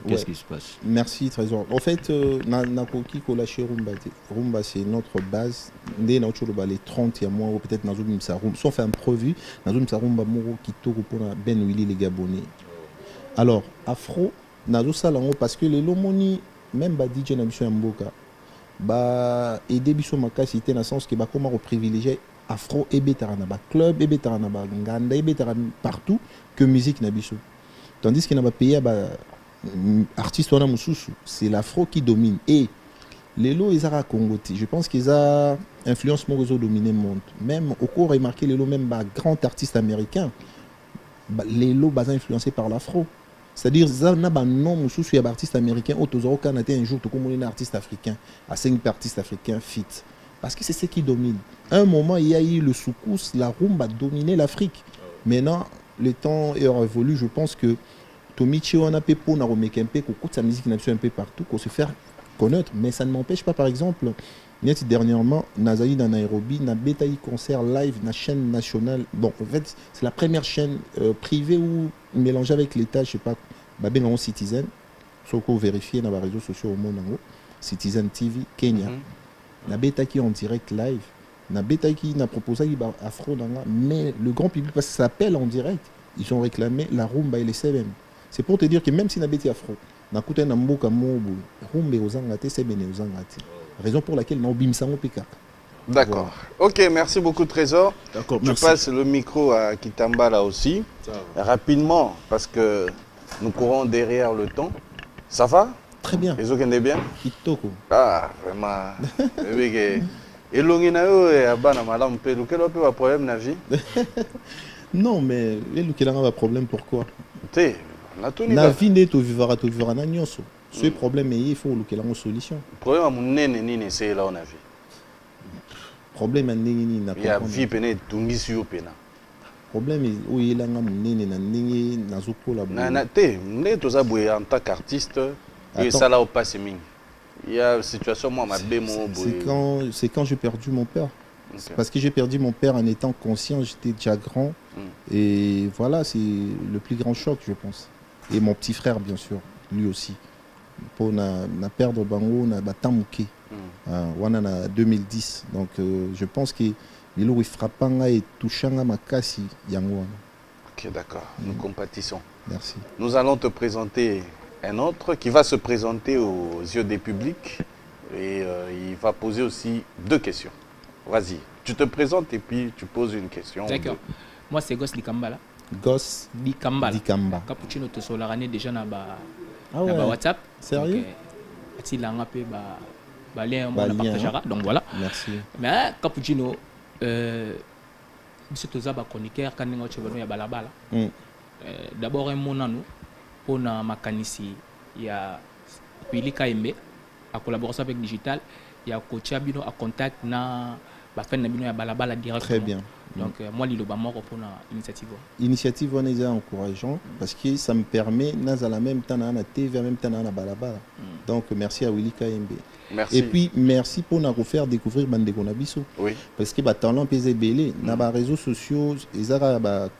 Qu'est-ce qui se passe? Merci Trésor. En fait, Nakoki Kolaché Rumba. Rumba, c'est notre base. Dès les 30, il y a moi, peut-être Nazoum Sarum. Sauf un prévu, Nazoum Sarum Moro Kitoko pour Ben Willy les Gabonais. Alors, Afro, Nazo Salango, parce que les Lomoni, même DJ Nabiso Mboka, et Debiso Makasi, c'était dans le sens que comment privilégier Afro et Betarana, club et Betarana, Nganda et Betarana partout que musique Nabiso. Tandis qu'il n'a pas payé, artiste c'est l'afro qui domine. Et les lots, ils ont Congoté. Je pense qu'ils ont influence mon réseau dominé le monde. Même au cours, remarqué les lots, même grands artistes américains, les lots sont influencés par l'afro. C'est-à-dire, ils ont un nom de artistes américains. Au Canada, un jour, tu comme un artiste africain, à 5 artistes africains fit. Parce que c'est ce qui domine. À un moment, il y a eu le soukous, la rumba a dominé l'Afrique. Maintenant, le temps est révolu. Je pense que Tomichi on a peu pour na remettre un peu sa musique un peu partout qu'on se faire connaître, mais ça ne m'empêche pas. Par exemple, dernièrement Nazaï dans Nairobi na betaï concert live na chaîne nationale. Bon, en fait c'est la première chaîne privée où mélangée avec l'État, je sais pas, ben on Citizen, sauf qu'on vérifie dans les réseaux sociaux au monde en gros, Citizen TV Kenya, na betaï en direct live, na betaï qui n'a proposé afro dans mais le grand public parce que ça s'appelle en direct, ils ont réclamé la rumba et les CBM. C'est pour te dire que même si Nabeti Afro, Nakute Namboka Mobu, Rumbe Ozangate, Sebene Ozangate. Raison pour laquelle Naobim Sango Pika. D'accord. Ok, merci beaucoup Trésor. D'accord, je passe le micro à Kitamba là aussi. Rapidement, parce que nous courons derrière le temps. Ça va? Très bien. Les autres bien? Kitoko. Ah, vraiment. Et l'onginayo et abana madame pe lequel a un problème na vie? Non, mais lequel a un problème pourquoi? La vie n'est pas vivre à vivre à nyonso. Ce problème est il faut lequel a une solution. Problème à mon nene c'est là on a vu. Problème à nene n'a pas. Il y a vie peine tungisi au pena. Problème est où il a un nene na nene na zoko la. Na te ne to za boye en tant qu'artiste et ça là au passe ming. Il y a une situation moi ma bémo boye. C'est quand j'ai perdu mon père. Okay. Parce que j'ai perdu mon père en étant conscient, j'étais déjà grand. Et voilà, c'est le plus grand choc, je pense. Et mon petit frère, bien sûr, lui aussi. Pour perdre Bango, on a Batamouké. On a 2010. Donc je pense que les frappant et touchant à ma casse, Yango. Ok, d'accord. Nous compatissons. Merci. Nous allons te présenter un autre qui va se présenter aux yeux des publics. Et il va poser aussi 2 questions. Vas-y, tu te présentes et puis tu poses une question. D'accord. Moi, c'est Goss Dikambala. Goss Dikambala. Dikamba. Cappuccino, tu as l'année déjà dans WhatsApp. Sérieux? Tu as un lien, on partagera. Donc voilà. Merci. Mais Cappuccino, je suis un chroniqueur quand on est à Balabala. D'abord, un mot pour ma canisi. Il y a Willy Kembe, en collaboration avec Digital. Il y a Coach Abino à contact na Balabala directement. Très bien. Donc moi je pour l'initiative. L'initiative est encourageante parce que ça me permet à la même temps à TV en même temps à Balabala. Donc merci à Willy Kembe. Merci. Et puis merci pour nous faire découvrir Bandeko Nabiso. Oui. Parce que talent pesé belé na ba réseaux sociaux ils ont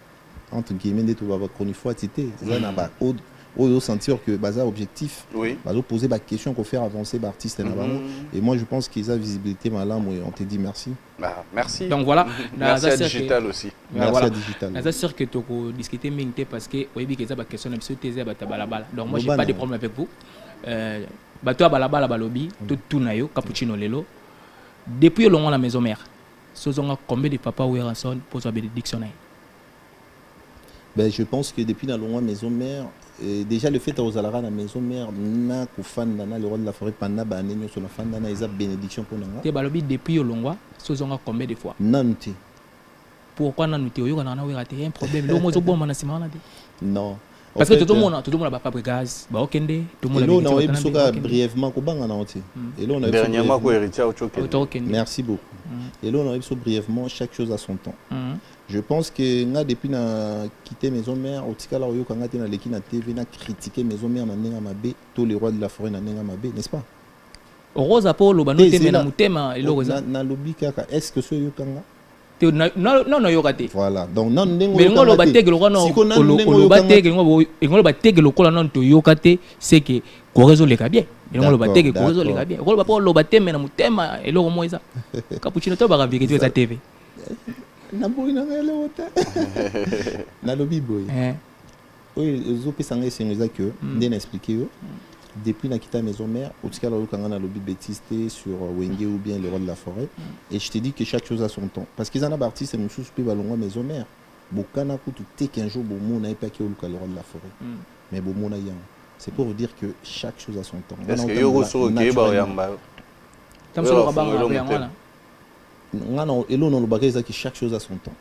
entre guillemets des tout chronique fois tité ils ont on sentir que baza objectif Oui. bazo poser des questions pour faire avancer l'artiste et moi je pense qu'ils ont visibilité malam et on te dit merci. Bah, merci. Donc voilà, merci à Digital aussi. Merci à Digital. C'est sûr que tu peux discuter parce que oui que ça question balabala. Donc moi j'ai pas de problème avec vous. Bato balabala balobi tout nayo cappuccino lelo. Depuis le long la maison mère. Sozonga combien de papa ou Erason pour sa bénédiction? Ben je pense que depuis la longue maison mère déjà le fait aux alara la maison mère na kufanda na le roi de la forêt pendant ba nenyo sur la fanda na isa bénédiction pour nanga. Te balobi depuis le long sozonga combien de fois? Nanti. Pourquoi nanti oyo kana na wera un problème lo mozo bon mana simana de. Non. Parce que tout le monde ba pas gaz, ba okende, tout le monde a eu brièvement ko banga na oti. Et là on a dernièrement ko héritier au Chokende. Merci beaucoup. Et là on a eu brièvement chaque chose à son temps. Je pense que nga depuis na quitté maison mère au tikala oyo kanga te na leki na TV na critiquer maison mère na nenga mabe tous les rois de la forêt na nenga mabe, n'est-ce pas? Rosa Paulo ba no te na mutema elo rosa. Na lobi kaka est-ce que ce yo kanga? Non yokate. Voilà. Donc non nengo mais ngolo bategelo kono ngolo bategelo kola non to yokate c'est que ko réseau le bien. Ngolo bategelo ko réseau le bien. Ngolo ba Paulo bateme na mutema elo mo eza. Cappuccino to ba vérité za TV. Na boy na ngele wota. Na lobi boy. Oui, zo pesanga sengoza que ndena expliquer yo. Depuis la quitté maison mère, au tikala yo kanga na lobi bêtiste sur Wenge ou bien le roi de la forêt et je te dis que chaque chose a son temps parce qu'ils en a artiste et mususu pe balongwa maison mère. Bokana kutu te qu'un jour bo mona e pa ke le roi de la forêt. Mais bo mona yan. C'est pour vous dire que chaque chose a son temps. Est-ce que yo so ke ba yamba? Tam so ba ba yamba. Non, et là on le ça que chaque chose a son temps.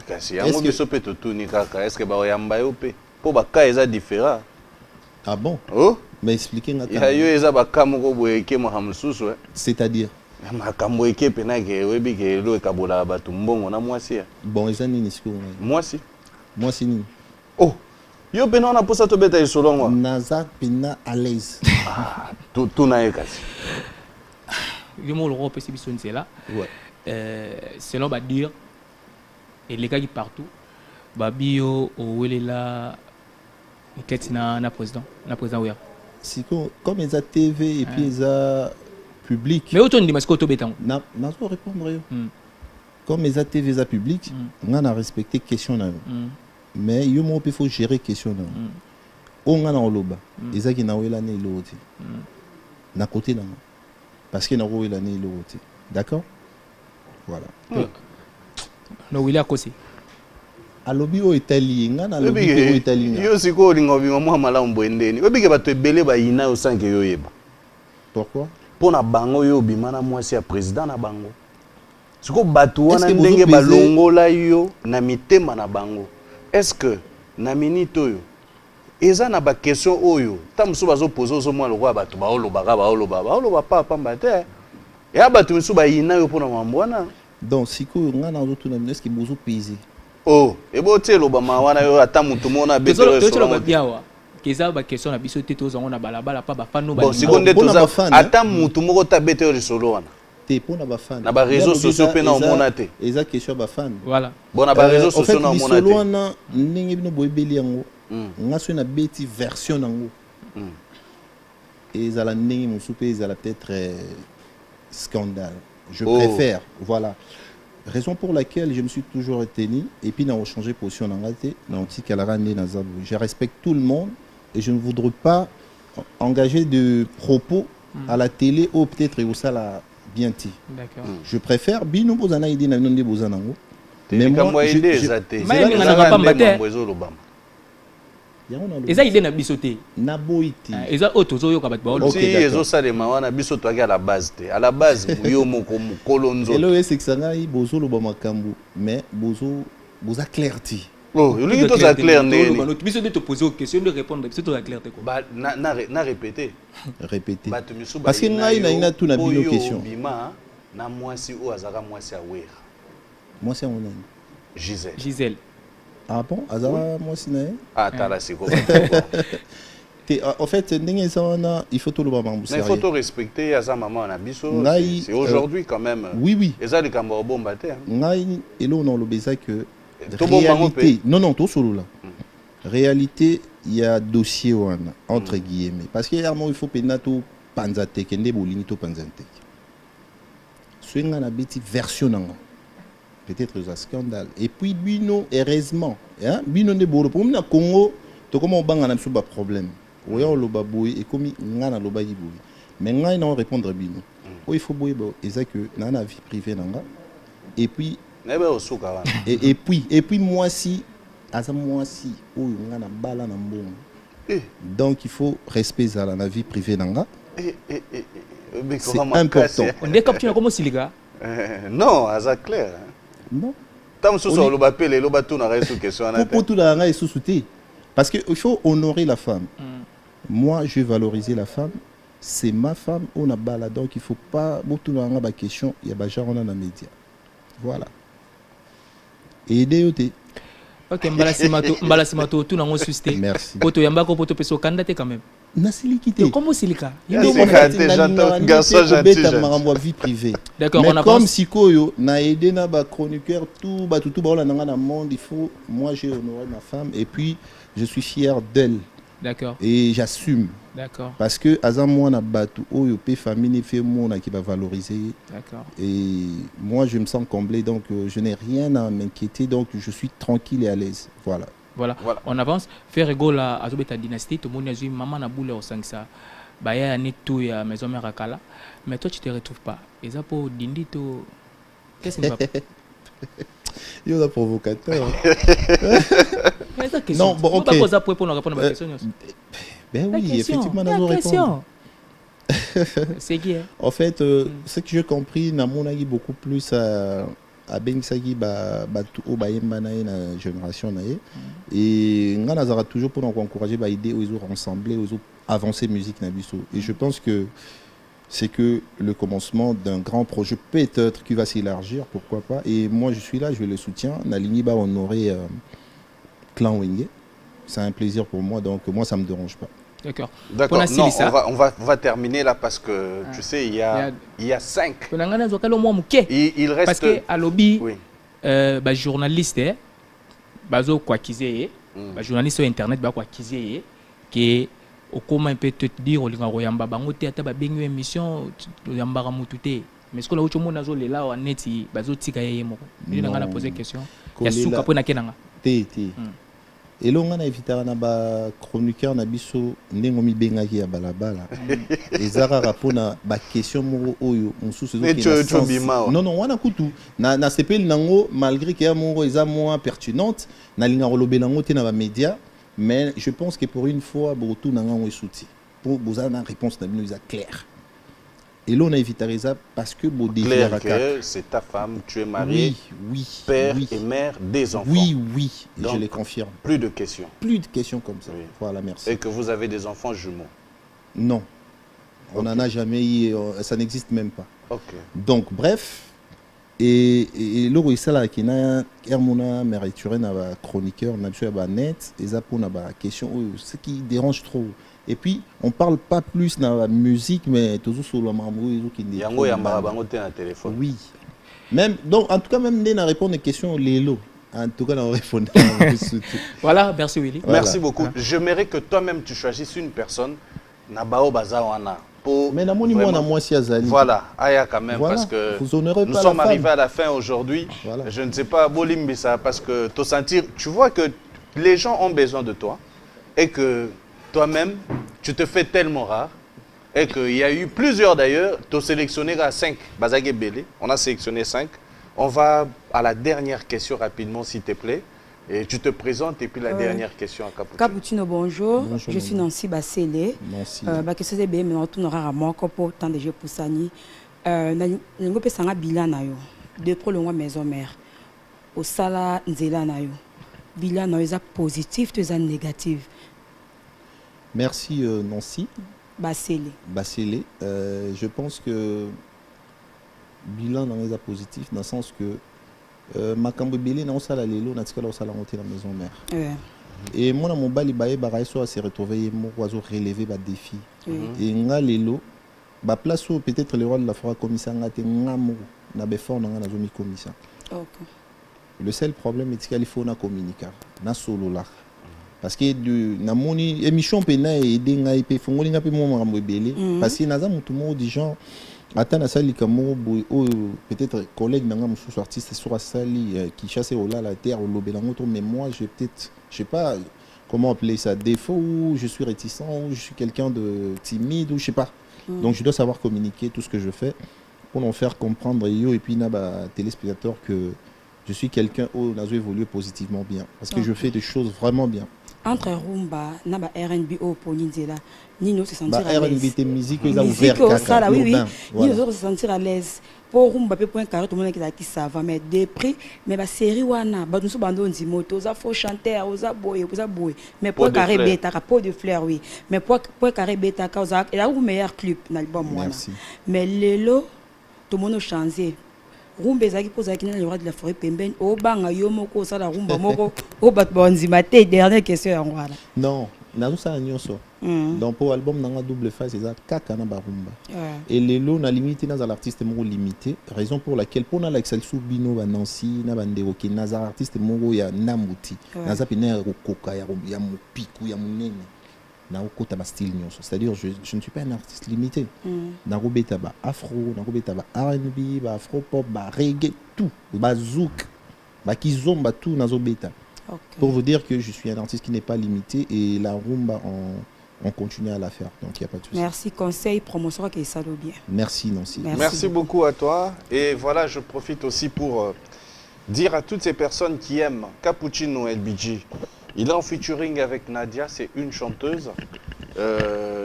Kasi yango biso pe totuni kaka est-ce que ba yamba yo pe po ba ka eza différent. Ah bon? Oh? Mais expliquez nga. Ya yo eza ba ka moko boye ke mo hamsusu c'est-à-dire makambo eke pena ke webi ke lo ekabola batu mbongo na mwasi. Bon eza nini siko? Mwasi nini? Oh, yo pena na posa to beta isolongwa. Naza pena à l'aise. Ah, tout na ekasi. L'Europe c'est biso là. Ouais. Selon va dire et les gars qui partout babio o welela na président ouais. Si comme ils a TV et puis ils a public. Mais autant dit parce que to betan. Na pas répondre yo. Comme ils a TV ils a public, on a respecté question na. Mais yo mo il faut gérer question na. On a na oloba. Ils a qui na wela ne loti. Na côté na. Parce qu'il y a une année l'autre. D'accord? Voilà. Non, il est à côté. À l'objet au italien, à l'objet au italien. Yo si ko lingo bingo mo mala mbwendeni. Webi ke bato ebele ba ina yo sanke yo yeba. Pourquoi? Pona bango yo bimana mwasi ya président na bango. Siko bato wana ndenge balongola yo na mitema na bango. Est-ce que na minito yo eza na ba question oyo ta musu bazo poser zo mwa lokwa bato baoloba papa mbate ya bato musu ba yina yo pona mambwana donc siko nga na zo na est-ce que bozo peser oh ebo te loba mawana yo ata mutu mona bete yo so ba biawa keza ba question na biso te to zango na balabala pa ba fano ba bon seconde to za ata mutu moko ta bete yo solo wana te pona ba fan na ba réseaux sociaux pe na mona te eza question ba fan voilà bon na ba réseaux sociaux na mona te solo wana ndenge bino boyebeli yango nga so na beti version nango et ça la ndenge musupe ça la peut-être scandale je préfère voilà raison pour laquelle je me suis toujours retenu et puis n'a changé position nanga te na anti kalara ndé na zabu je respecte tout le monde et je ne voudrais pas engager de propos à la télé ou peut-être au ça la bien ti d'accord je préfère bino bozana idée na ndé bozana ngo mais moi je mais ngana pas mbaté eza idée na biso te na boiti eza otozo yoka bat baolo si ezo salema wana biso to à la base te à la base yo moko kolonzo elo eseksanga i bozolo ba makambu mais boza clarté oh yo lingi to za clair ndeni biso de te poser aux questions de répondre biso to za clarté ko ba na répéter parce que ngai na ina tout na bino question bima na mwasi o azaka mwasi awera mwasi on Gisèle. Ah bon? Azara moi siné? Ah tala siko. En fait, il faut tout le moment. Il faut tout respecter à sa maman na biso. C'est aujourd'hui quand même. Oui. Et ça les cambo bomba te. Et là on a le besoin que réalité. Non tout solo là. Réalité il y a dossier entre guillemets parce que il faut penato panzate kende bolini to panzante swinga na beti version nanga peut-être un scandale et puis bino heureusement hein bino ne bolo pour na Congo to comment banga na msuba problème oya loba boy et comme ngana loba yiboy mais ngai na répondre bino il faut boy eza que na vie privée nanga et puis et puis moi si donc il faut respect à la vie privée nanga. C'est important. On est capté comment si les gars? Non, c'est clair. Non. Tant que le bapel et le bateau n'a rien sous question. Pour tout la est sous-souté. Parce qu'il faut honorer la femme. Moi, je vais valoriser la femme. C'est ma femme, on a balade, donc il ne faut pas beaucoup de questions. Il y a des gens dans les médias. Voilà. Et aider. Ok, Mbala tout n'a susté. Merci. Poto yambako poto peso candidat quand même. Comment c'est le cas? Garçon gentil. Vie privée. D'accord, on a comme Sikoyo, na aidé na ba chroniqueur tout ba na monde, il faut moi j'ai honoré ma femme et puis je suis fier d'elle. D'accord. Et j'assume. D'accord. Parce que azan moi na batu oyo pe famille fait mon qui va valoriser. D'accord. Et moi je me sens comblé donc je n'ai rien à m'inquiéter donc je suis tranquille et à l'aise. Voilà. Voilà. On avance. Faire rigolo à ta dynastie, tout le monde a dit maman na boule au 500. Bah ya net tout ya maison mère à Kala. Mais toi tu te retrouves pas. Et ça pour dindi to qu'est-ce que ça? Il y a un provocateur. Non, bon, ok. Pour nous répondre à ma question. Ben oui, effectivement, nous répondons. C'est qui? En fait, ce que j'ai compris, namonagi beaucoup plus à Bengsagi au Bayemba na génération na et on a toujours pour nous encourager ba idée aux rassembler aux avancer musique na biso et je pense que c'est que le commencement d'un grand projet peut-être qui va s'élargir, pourquoi pas. Et moi, je suis là, je le soutiens. Nalini va honorer Clan Wenge. C'est un plaisir pour moi, donc moi, ça ne me dérange pas. D'accord. D'accord. Non, on va terminer là parce que, tu sais, il y a 5. Il reste... Parce qu'à lobby, oui. Journaliste, quoi qu'ils journaliste sur Internet, quoi qu'ils qui comment peut te dire olinga royamba bango te ata ba bengi émission yamba ramutute mais ce que là où tout le monde a là en net bazo tika yeye moko ni nga na poser question ya suka pona kenanga te et là on a évité na ba chroniqueur na biso ndengo mi benga ki ya balabala ezara rapona ba question moko oyo mususu non wana kutu na sepel nango malgré que ya moko eza moins pertinente na linga rolobela ngo te na ba média. Mais je pense que pour une fois, tout n'a pas soutien. Pour vous avoir une réponse claire. Et là, on a évité ça parce que clair que c'est ta femme, tu es marié, père et mère des enfants. Oui, donc, je le confirme. Plus de questions. Plus de questions comme ça. Oui. Voilà, merci. Et que vous avez des enfants jumeaux? Non. On n'en a jamais eu, ça n'existe même pas. Ok. Donc, bref. Et là, c'est là qu'il y a un chroniqueur, net, et ça pour une question, ce qui dérange trop. Et puis, on ne parle pas plus de la musique, mais toujours sur le marbre. Il y a un téléphone. Oui. Même, donc, en tout cas, même dans répondre aux questions, Lélo. En tout cas, on répond. Voilà, merci Willy. Voilà. Merci beaucoup. J'aimerais que toi-même, tu choisisses une personne. Nabao Bazawana. Mais moi si Azali. Voilà, Aya quand même, voilà. Parce que nous sommes arrivés à la fin aujourd'hui. Voilà. Je ne sais pas, Bolimbisa, parce que te sentir, tu vois que les gens ont besoin de toi et que toi-même, tu te fais tellement rare et qu'il y a eu plusieurs d'ailleurs, tu as sélectionné à 5, Bazagé Bélé, on a sélectionné 5. On va à la dernière question rapidement, s'il te plaît. Et tu te présentes et puis la dernière question à Capuchino. Capuchino, bonjour. Je suis Nancy Bassélé. Nancy. Question c'est bien, mais on tournera à moi pour tant de jeux pour Sani. N'engo pe sanga bilan na yo. De pro le maison mère. Au sala nzela na yo. Bilan na yo positif, tu es négatif. Merci Nancy. Bassélé. Bassélé. Je pense que bilan na yo positif dans le sens que Makambo Bélé na osala lelo na tikala osala monter la maison mère. Et moi mon bali baé baraïso a se retrouver mo oiseau relever ba défi. Et nga lelo ba place où peut-être le roi de la forêt commissaire ngate ngamo na befort na nga na zomi commissaire. OK. Le seul problème est qu'il faut na communiquer na solo là. parce que namoni émission pena et denga ipe fongoli ngape mo makambo ebele parce que naza mutu mo di gens atana sali kamo peut-être collègue nanga mususu artiste sur sali qui chasse au la terre au lobelango mais moi je peut-être je sais pas comment appeler ça, défaut ou je suis réticent ou je suis quelqu'un de timide ou je sais pas. Donc je dois savoir communiquer tout ce que je fais pour en faire comprendre et puis naba téléspectateurs que je suis quelqu'un où on a évolué positivement bien parce que je fais des choses vraiment bien. Entre rumba naba R&B au Poninzela, Nino se sentir à l'aise. R&B tes musiques ils ont ouvert ça oui oui. Nino se sentir à l'aise. Pour rumba pe point carré tout le monde qui ça va mais des prix mais ba série wana ba nous bando ndimoto za faux chanteur oza boy mais pour carré beta ka pot de fleurs oui mais pour carré beta ka oza et là où meilleur clip dans l'album wana mais lelo tout le monde changé rumba ezaki poza ki na le roi de la forêt pembeni o banga yo moko ça la rumba moko o bat bonzima te dernière question ya ngwana non nazo ça nyonso donc pour album nanga double face c'est ça kaka na barumba et lelo na limité na l'artiste moko limité raison pour laquelle pour na l'excel bino ba Nancy na bandero ki na artiste moko ya namuti na za pena koka ya mopiku ya munene na okota ba style nyonso c'est-à-dire je ne suis pas un artiste limité na robeta ba afro na robeta ba R&B ba afro pop ba reggae tout ba zouk ba kizomba tout na zobeta. Pour vous dire que je suis un artiste qui n'est pas limité et la rumba, on continue à la faire. Donc il n'y a pas de souci. Merci. Conseil, promotion, que ça va bien. Merci Nancy. Merci beaucoup à toi. Et voilà, je profite aussi pour dire à toutes ces personnes qui aiment Cappuccino LBG. Il est en featuring avec Nadia, c'est une chanteuse.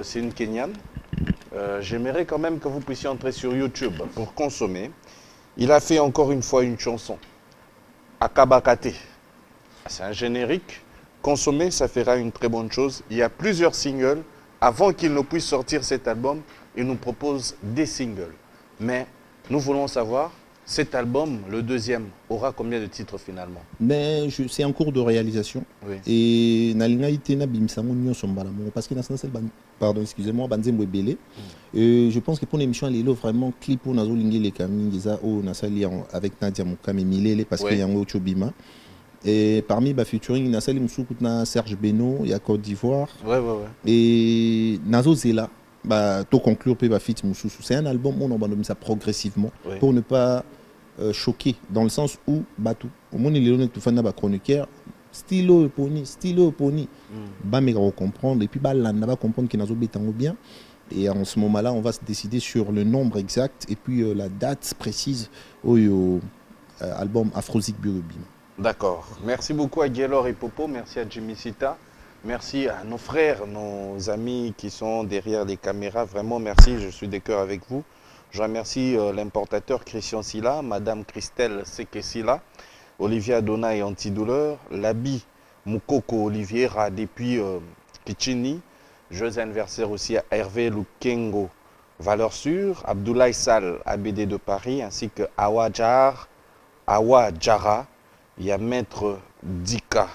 C'est une Kenyane. J'aimerais quand même que vous puissiez entrer sur YouTube pour consommer. Il a fait encore une fois une chanson. Akabakate. C'est un générique. Consommer, ça fera une très bonne chose. Il y a plusieurs singles. Avant qu'il ne puisse sortir cet album, il nous propose des singles. Mais nous voulons savoir, cet album, le deuxième, aura combien de titres finalement? Mais c'est en cours de réalisation. Oui. Et parce que pardon, excusez-moi, je pense que pour l'émission, il y a vraiment clip pour Nazo Lingé les Camille, avec Nadia Moukame et Milele, parce qu'il y a un autre bima. Et parmi les featuring, il y a Serge Beno, il y a Côte d'Ivoire. Et Nazo Zela, tout conclure, c'est un album où on abandonne ça progressivement pour ne pas choquer, dans le sens où tout. Au moins, il y a un chroniqueur, stylo pony, comprendre, et puis on va comprendre que Nazo Betango bien. Et en ce moment-là, on va se décider sur le nombre exact et puis la date précise au album Afrozik Biorubim. D'accord. Merci beaucoup à Guélor et Popo. Merci à Jimmy Sita. Merci à nos frères, nos amis qui sont derrière les caméras. Vraiment, merci. Je suis de cœur avec vous. Je remercie l'importateur Christian Silla, Madame Christelle Seke-Silla, Olivier Adona et Antidouleur, l'habit Moukoko Oliviera depuis Kichini. Joyeux anniversaire aussi à Hervé Lukengo, Valeur Sûre, Abdoulaye Sall, ABD de Paris, ainsi que Awa Jara. Il y a Maître Dika.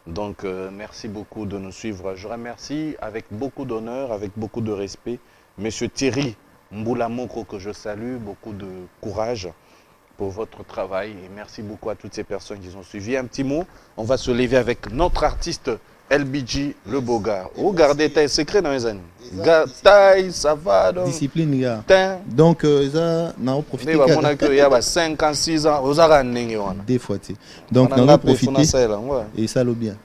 Donc, merci beaucoup de nous suivre. Je remercie avec beaucoup d'honneur, avec beaucoup de respect, Monsieur Thierry Mboulamoko, que je salue, beaucoup de courage pour votre travail. Et merci beaucoup à toutes ces personnes qui ont suivi. Un petit mot, on va se lever avec notre artiste LBG, le beau gars. Oh, gardez taille secret dans les années. Taille, ça va. Donc. Discipline, gars. Donc, ça, on a profité. Il y a 56 ans, vous avez des fois. Donc, on a profité. Et ça, le bien.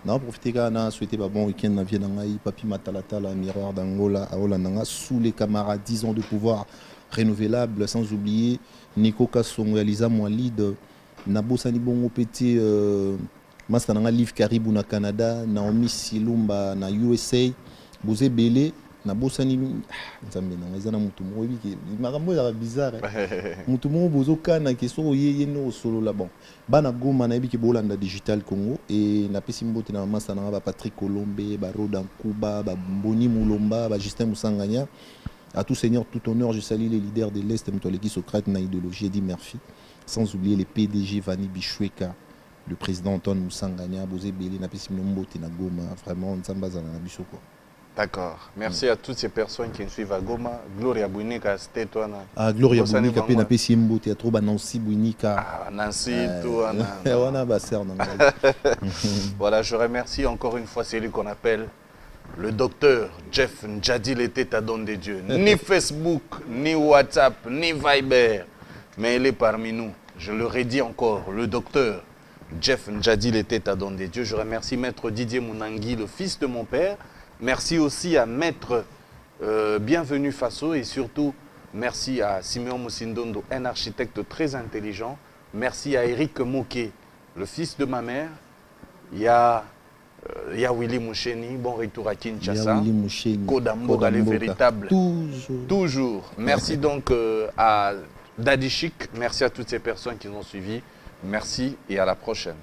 On a profité, on a souhaité un bon week-end dans Vienangaï, Papi Matalatala, Miroir d'Angola, Aolananga, sous les camarades, 10 ans de pouvoir renouvelable, sans oublier Nico Kassongo, Elisa Moualid, Nabo Sanibongo Petit. Master nanga Liv Caribou na Canada, Naomi Silumba na USA, Bozé Belé, na Bosani nzambe na ngazana mutu mo biki makambo ya bizarre. Mutu mo bozo kana ke so yeye no solo la bon. Bana goma na biki bolanda digital Congo et na pesi mbote na master nanga ba Patrick Colombe, ba Rodan Kuba, ba Mboni Mulomba, ba Justin Musanganya. À tout seigneur, tout honneur, je salue les leaders de l'Est, Mtoleki Socrate na idéologie Eddie Murphy, sans oublier les PDG Vani Bichweka. Le président Antoine Moussanganya, Bozé Belé, Napesi Mnombo, Tenagoma, vraiment, Nzambaza na Bisoko. D'accord. Merci à toutes ces personnes qui nous suivent à Goma. Gloria Bouinika, c'était toi. Ah, Gloria Bouinika, puis na pesi mbote ya trop Nancy Bouinika. Ah, Nancy, toi. Voilà, je remercie encore une fois celui qu'on appelle le docteur Jeff Ndjadi Lete Adon de Dieu. Ni Facebook, ni WhatsApp, ni Viber, mais il est parmi nous. Je le redis encore, le docteur Jeff Ndjadi Lete Adon de Dieu. Je remercie Maître Didier Mounangui, le fils de mon père. Merci aussi à Maître Bienvenu Faso et surtout merci à Simeon Moussindondo, un architecte très intelligent. Merci à Eric Moké, le fils de ma mère. Il y a Willy Moucheni, bon retour à Kinshasa. Kodambo, les véritables. Toujours. Merci donc à Daddy Chic. Merci à toutes ces personnes qui nous ont suivis. Merci et à la prochaine.